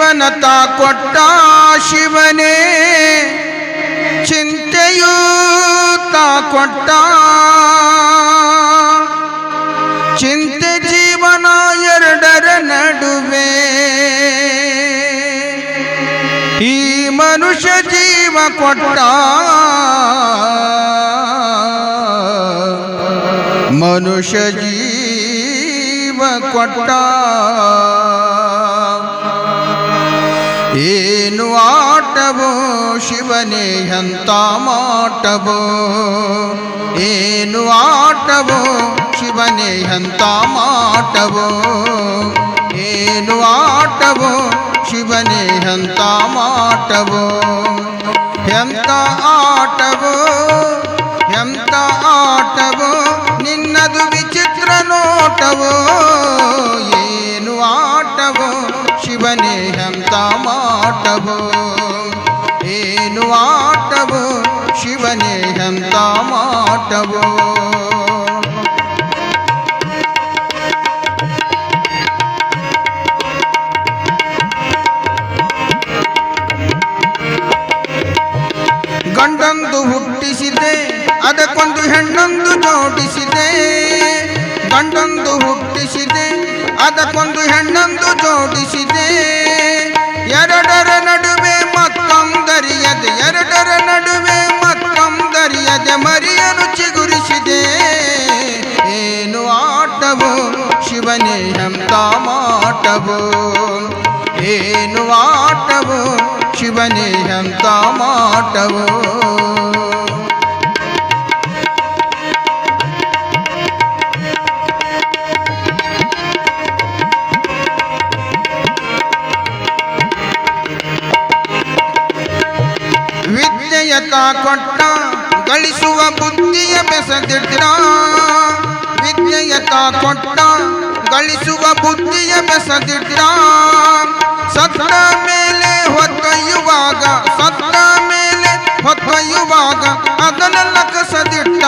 ಜೀವನ ತಾ ಕೊಟ್ಟ ಶಿವನೇ ಚಿಂತೆಯೂ ತಾ ಕೊಟ್ಟ ಚಿಂತೆ ಜೀವನ ಎರಡರ ನಡುವೆ ಈ ಮನುಷ್ಯ ಜೀವ ಕೊಟ್ಟ ಮನುಷ್ಯ ಜೀವ ಕೊಟ್ಟ ಏನು ಆಟವೋ ಶಿವನೇ ಎಂಥ ಮಾಟವೋ ಏನು ಆಟವೋ ಶಿವನೇ ಎಂಥ ಮಾಟವೋ ಏನು ಆಟವೋ ಶಿವನೇ ಎಂಥ ಮಾಟವೋ ಎಂಥ ಆಟವೋ ಎಂಥ ಆಟವೋ ನಿನ್ನದು ವಿಚಿತ್ರ ನೋಟವೋ ಏನು ಆಟವೋ ಶಿವನೇ ಎಂಥ ಮಾಟವೋ ಏನು ಆಟವೋ ಶಿವನೇ ಎಂಥ ಮಾಟವೋ ಗಂಡಂದು ಹುಟ್ಟಿಸಿದೆ ಅದಕ್ಕೊಂದು ಹೆಣ್ಣೊಂದು ಜೋಡಿಸಿದೆ ಗಂಡೊಂದು ಹುಟ್ಟಿಸಿದೆ ಅದಕ್ಕೊಂದು ಹೆಣ್ಣೊಂದು ಜೋಡಿಸಿದೆ ಎರಡರ ನಡುವೆ ಮತ್ತೊಂದರಿಯದೆ ಎರಡರ ನಡುವೆ ಮತ್ತೊಂದರಿಯದೆ ಮರಿಯನು ಚಿಗುರಿಸಿದೆ ಏನು ಆಟವೋ ಶಿವನೇ ಎಂಥ ಮಾಟವೋ ಏನು ಆಟವೋ ಶಿವನೇ ಎಂಥ ಮಾಟವೋ ವಿದ್ಯೆಯ ತಾ ಕೊಟ್ಟ ಗಳಿಸುವ ಬುದ್ಧಿಯ ಬೆಸದಿಟ್ಟ ವಿದ್ಯೆಯ ತಾ ಕೊಟ್ಟ ಗಳಿಸುವ ಬುದ್ಧಿಯ ಬೆಸದಿಟ್ಟ ಸತ್ತ ಮೇಲೆ ಹೊತ್ತೊಯ್ಯುವಾಗ ಸತ್ತ ಮೇಲೆ ಹೊತ್ತೊಯ್ಯುವಾಗ ಅದನ್ನೆಲ್ಲ ಕಸದಿಟ್ಟ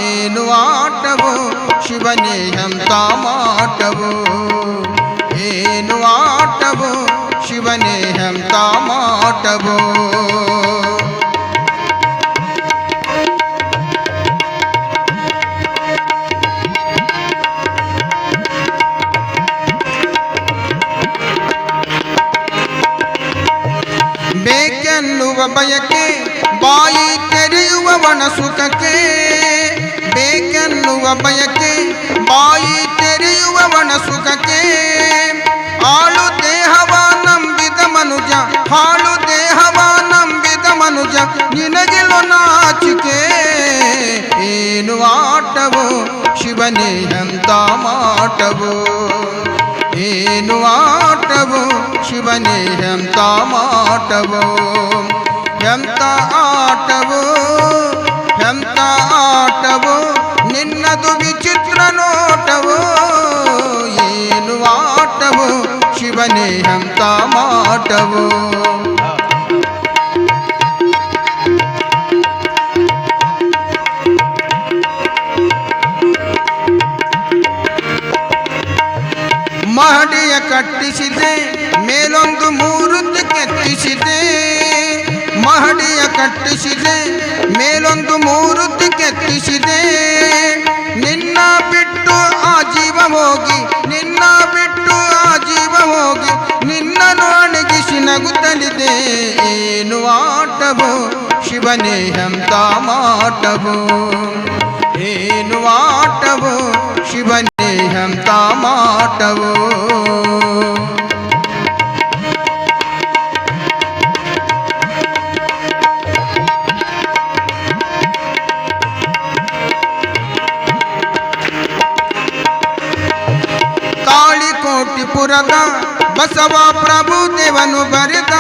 ಏನು ಆಟವೋ ಶಿವನೇ ಎಂಥ ಮಾಟವೋ ಏನು ಆಟವೋ ಶಿವನೇ ಎಂಥ ಮಾಟವೋ ಬೇಕೆನ್ನುವ ಬಯಕೆ ಬಾಯಿ ತೆರೆಯುವವನ ಸುಖಕ್ಕೆ ಬೇಕೆನ್ನುವ ಬಯಕೆ ಬಾಯಿ ತೆರೆಯುವವನ ಸುಖಕ್ಕೆ ಹಾಳು ದೇಹವ ನಂಬಿದ ಮನುಜ ಹಾಳು ದೇಹವ ನಂಬಿದ ಮನುಜ ನಿನಗಿಲು ನಾಚಿಕೆ ಏನು ಆಟವೋ ಶಿವನೇ ಎಂಥ ಮಾಟವೋ ಏನು ಆಟವೋ ಶಿವನೇ ಎಂಥ ಮಾಟವೋ ಎಂಥ ಆಟವೋ ಎಂಥ ಆಟವೋ ನಿನ್ನದು ವಿಚಿತ್ರ ನೋಟವೋ ಏನು ಆಟವೋ ಶಿವನೇ ಎಂಥ ಮಾಟವೋ ಮಹಡಿಯ ಕಟ್ಟಿಸಿದೆ ಮೇಲೊಂದು ಮೂರುತಿ ಕೆತ್ತಿಸಿದೆ ಮಹಡಿಯ ಕಟ್ಟಿಸಿದೆ ಮೇಲೊಂದು ಮೂರುತಿ ಕೆತ್ತಿಸಿದೆ ನಿನ್ನ ಬಿಟ್ಟು ಆ ಜೀವ ಹೋಗಿ ನಿನ್ನ ಬಿಟ್ಟು ಆ ಜೀವ ಹೋಗಿ ನಿನ್ನನ್ನು ಅಣಗಿಸಿ ನಗುತ್ತಲಿದೆ ಏನು ಆಟವೋ ಶಿವನೇ ಎಂಥ ಮಾಟವೋ ಏನು ಆಟವೋ ಶಿವನೇ ಎಂಥ ಮಾಟವೋ ತಾಳಿಕೋಟಿಪುರದ ಬಸವ ಪ್ರಭು ದೇವನು ಬರೆದ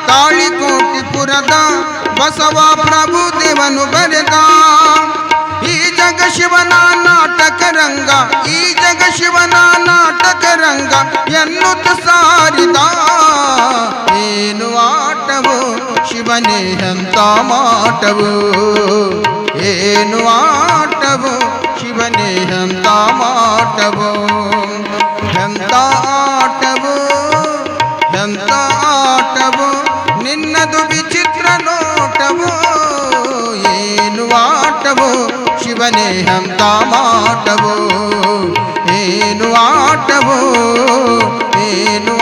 ತಾಳಿಕೋಟಿಪುರದ ಬಸವ ಪ್ರಭು ದೇವನು ಬರೆದ ಈ ಜಗ ಶಿವನ ನಾಟಕ ರಂಗ ಈ ಜಗ ಶಿವನ ನಾಟಕ ರಂಗ ಎನ್ನುತ್ತ ಸಾರಿದ ಏನು ಆಟವೋ ಶಿವನೇ ಎಂಥ ಮಾಟವೋ ಏನು ಆಟವೋ ಶಿವನೇ ಎಂಥ ಮಾಟವೋ ಎಂಥ ಆಟವೋ ಶಿವನೇ ಅಂತ ಮಾಟವೋ ಏನು ಆಟವೋ ಏನು